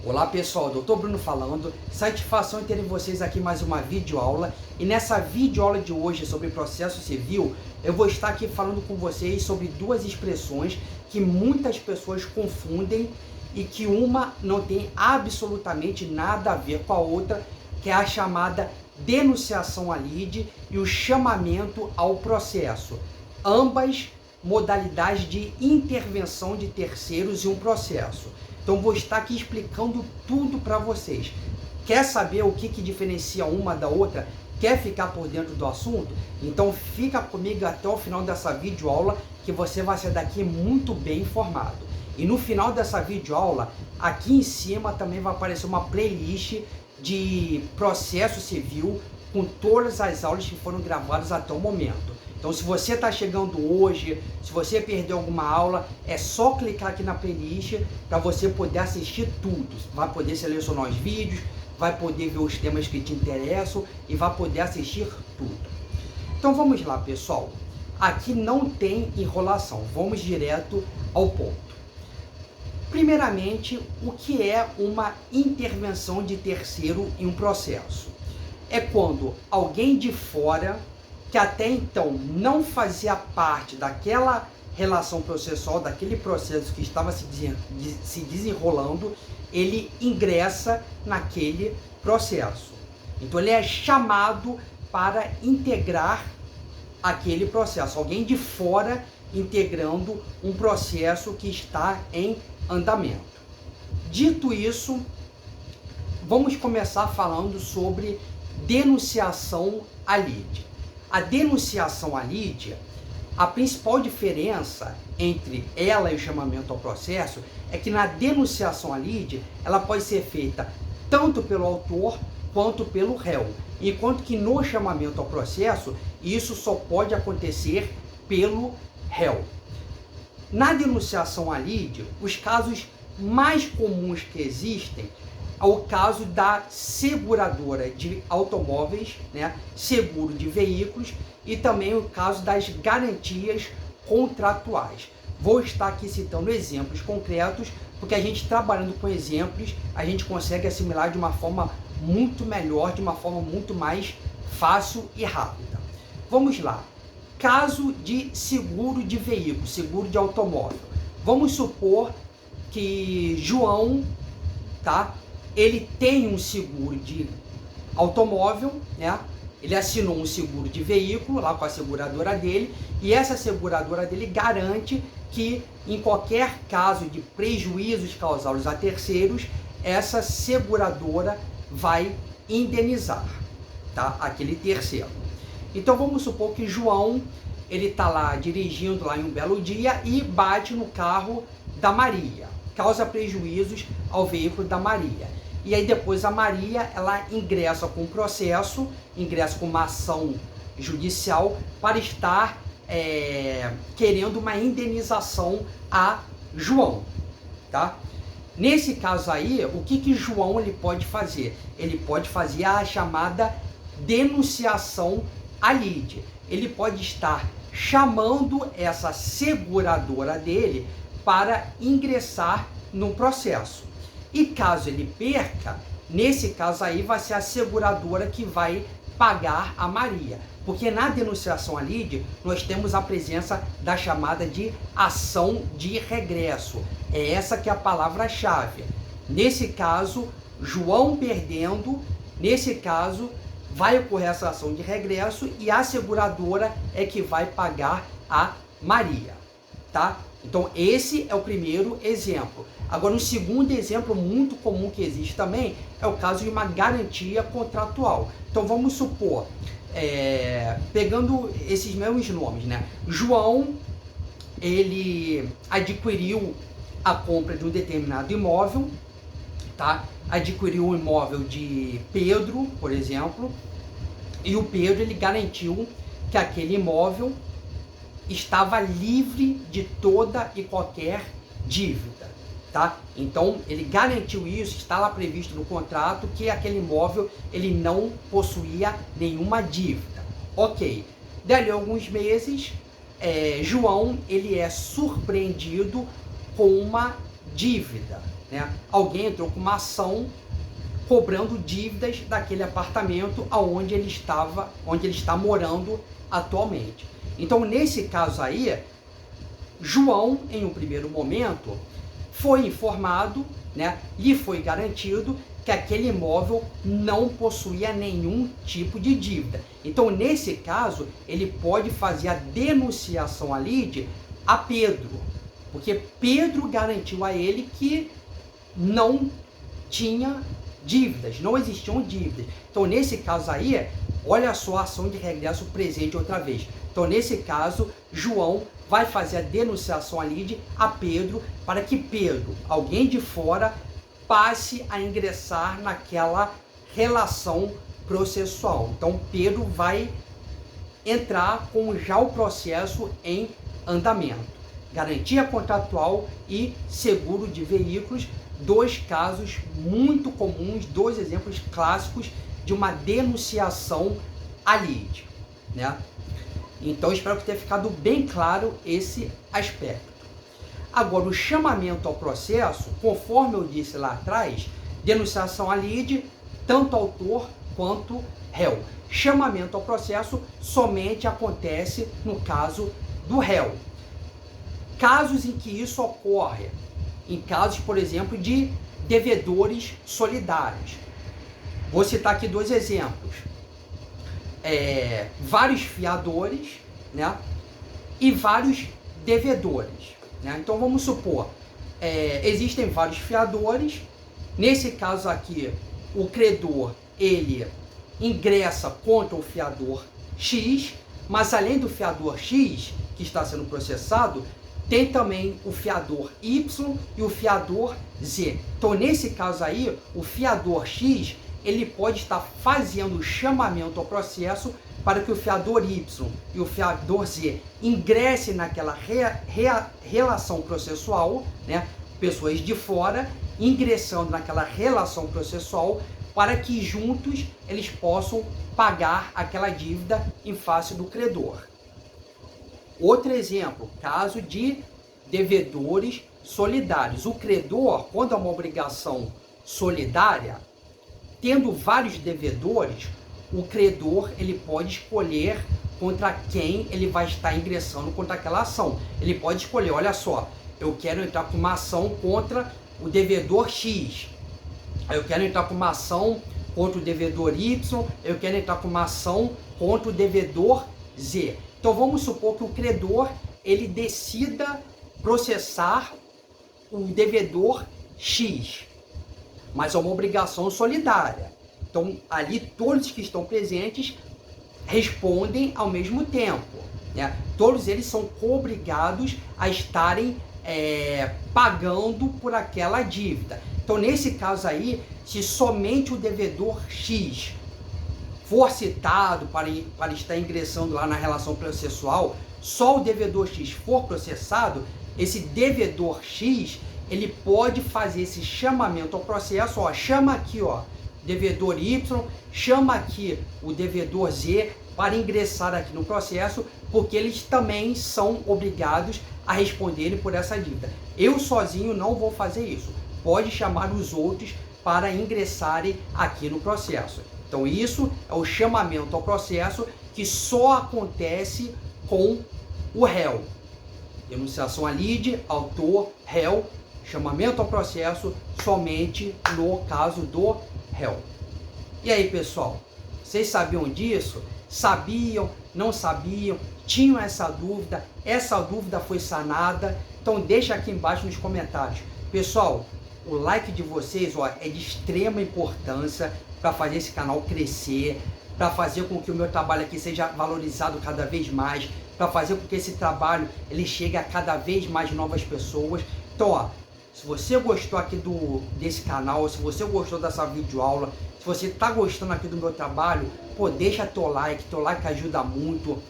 Olá pessoal, Dr. Bruno falando, satisfação em terem vocês aqui mais uma videoaula. E nessa videoaula de hoje sobre processo civil, eu vou estar aqui falando com vocês sobre duas expressões que muitas pessoas confundem e que uma não tem absolutamente nada a ver com a outra, que é a chamada denunciação à lide e o chamamento ao processo. Ambas modalidades de intervenção de terceiros em um processo. Então vou estar aqui explicando tudo para vocês. Quer saber o que diferencia uma da outra? Quer ficar por dentro do assunto? Então fica comigo até o final dessa videoaula que você vai sair daqui muito bem informado. E no final dessa videoaula, aqui em cima também vai aparecer uma playlist de processo civil com todas as aulas que foram gravadas até o momento. Então, se você está chegando hoje, se você perdeu alguma aula, é só clicar aqui na playlist para você poder assistir tudo. Vai poder selecionar os vídeos, vai poder ver os temas que te interessam e vai poder assistir tudo. Então, vamos lá, pessoal. Aqui não tem enrolação, vamos direto ao ponto. Primeiramente, o que é uma intervenção de terceiro em um processo? É quando alguém de fora, que até então não fazia parte daquela relação processual, daquele processo que estava se desenrolando, ele ingressa naquele processo. Então ele é chamado para integrar aquele processo, alguém de fora integrando um processo que está em andamento. Dito isso, vamos começar falando sobre denunciação à lide. A denunciação à lide, a principal diferença entre ela e o chamamento ao processo é que na denunciação à lide, ela pode ser feita tanto pelo autor quanto pelo réu, enquanto que no chamamento ao processo, isso só pode acontecer pelo réu. Na denunciação à lide, os casos mais comuns que existem é o caso da seguradora de automóveis, né, seguro de veículos, e também o caso das garantias contratuais. Vou estar aqui citando exemplos concretos, porque a gente trabalhando com exemplos, a gente consegue assimilar de uma forma muito melhor, de uma forma muito mais fácil e rápida. Vamos lá. Caso de seguro de veículo, seguro de automóvel. Vamos supor que João, tá? Ele tem um seguro de automóvel, né? Ele assinou um seguro de veículo lá com a seguradora dele, e essa seguradora dele garante que em qualquer caso de prejuízos causados a terceiros, essa seguradora vai indenizar, tá? Aquele terceiro. Então vamos supor que João, ele está lá dirigindo lá em um belo dia e bate no carro da Maria, causa prejuízos ao veículo da Maria. E aí depois a Maria, ela ingressa com um processo, ingressa com uma ação judicial para estar querendo uma indenização a João, tá? Nesse caso aí, o que João ele pode fazer? Ele pode fazer a chamada denunciação à lide. Ele pode estar chamando essa seguradora dele para ingressar no processo. E caso ele perca, nesse caso aí vai ser a seguradora que vai pagar a Maria. Porque na denunciação à lide, nós temos a presença da chamada de ação de regresso. É essa que é a palavra-chave. Nesse caso, João perdendo, nesse caso, vai ocorrer essa ação de regresso e a seguradora é que vai pagar a Maria, tá? Então esse é o primeiro exemplo. Agora, um segundo exemplo muito comum que existe também é o caso de uma garantia contratual. Então vamos supor, pegando esses mesmos nomes, né? João, ele adquiriu a compra de um determinado imóvel, tá? Adquiriu um imóvel de Pedro, por exemplo, e o Pedro ele garantiu que aquele imóvel estava livre de toda e qualquer dívida, tá? Então ele garantiu isso, está lá previsto no contrato que aquele imóvel ele não possuía nenhuma dívida. Ok, dali a alguns meses, João ele é surpreendido com uma dívida, né? Alguém entrou com uma ação cobrando dívidas daquele apartamento onde ele está morando atualmente. Então, nesse caso aí, João, em um primeiro momento, foi informado, né, lhe foi garantido que aquele imóvel não possuía nenhum tipo de dívida. Então, nesse caso, ele pode fazer a denunciação ali a Pedro, porque Pedro garantiu a ele que não tinha dívidas, não existiam dívidas. Então, nesse caso aí, olha só a ação de regresso presente outra vez. Então, nesse caso, João vai fazer a denunciação ali a Pedro, para que Pedro, alguém de fora, passe a ingressar naquela relação processual. Então, Pedro vai entrar com já o processo em andamento. Garantia contratual e seguro de veículos, dois casos muito comuns, dois exemplos clássicos de uma denunciação à lide, né? Então, espero que tenha ficado bem claro esse aspecto. Agora, o chamamento ao processo, conforme eu disse lá atrás, denunciação à lide, tanto autor quanto réu. Chamamento ao processo somente acontece no caso do réu. Casos em que isso ocorre, em casos, por exemplo, de devedores solidários. Vou citar aqui dois exemplos. Vários fiadores, né, e vários devedores, né? Então, vamos supor, existem vários fiadores. Nesse caso aqui, o credor, ele ingressa contra o fiador X, mas além do fiador X, que está sendo processado, tem também o fiador Y e o fiador Z. Então, nesse caso aí, o fiador X, ele pode estar fazendo o chamamento ao processo para que o fiador Y e o fiador Z ingressem naquela relação processual, né? Pessoas de fora ingressando naquela relação processual para que juntos eles possam pagar aquela dívida em face do credor. Outro exemplo, caso de devedores solidários. O credor, quando é uma obrigação solidária, tendo vários devedores, o credor ele pode escolher contra quem ele vai estar ingressando contra aquela ação. Ele pode escolher, olha só, eu quero entrar com uma ação contra o devedor X, eu quero entrar com uma ação contra o devedor Y, eu quero entrar com uma ação contra o devedor Z. Então vamos supor que o credor ele decida processar o devedor X, mas é uma obrigação solidária. Então, ali todos que estão presentes respondem ao mesmo tempo, né? Todos eles são obrigados a estarem pagando por aquela dívida. Então, nesse caso aí, se somente o devedor X for citado para estar ingressando lá na relação processual, só o devedor X for processado, esse devedor X, ele pode fazer esse chamamento ao processo, ó, chama aqui, ó, devedor Y, chama aqui o devedor Z para ingressar aqui no processo, porque eles também são obrigados a responderem por essa dívida. Eu sozinho não vou fazer isso. Pode chamar os outros para ingressarem aqui no processo. Então isso é o chamamento ao processo que só acontece com o réu. Denunciação à lide, autor, réu, chamamento ao processo somente no caso do réu. E aí, pessoal, vocês sabiam disso? Sabiam? Não sabiam? Tinham essa dúvida? Essa dúvida foi sanada? Então deixa aqui embaixo nos comentários. Pessoal, o like de vocês, ó, é de extrema importância para fazer esse canal crescer, para fazer com que o meu trabalho aqui seja valorizado cada vez mais, para fazer com que esse trabalho ele chegue a cada vez mais novas pessoas. Então, ó, se você gostou aqui desse canal, se você gostou dessa videoaula, se você está gostando aqui do meu trabalho, pô, deixa teu like ajuda muito.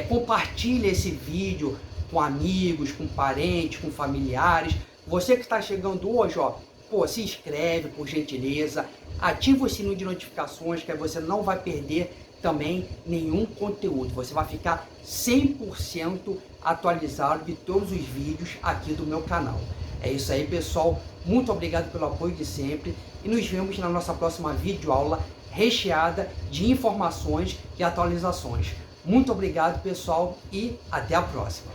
Compartilha esse vídeo com amigos, com parentes, com familiares. Você que está chegando hoje, ó, pô, se inscreve por gentileza, ativa o sininho de notificações, que aí você não vai perder também nenhum conteúdo. Você vai ficar 100% atualizado de todos os vídeos aqui do meu canal. É isso aí, pessoal. Muito obrigado pelo apoio de sempre e nos vemos na nossa próxima videoaula recheada de informações e atualizações. Muito obrigado, pessoal, e até a próxima.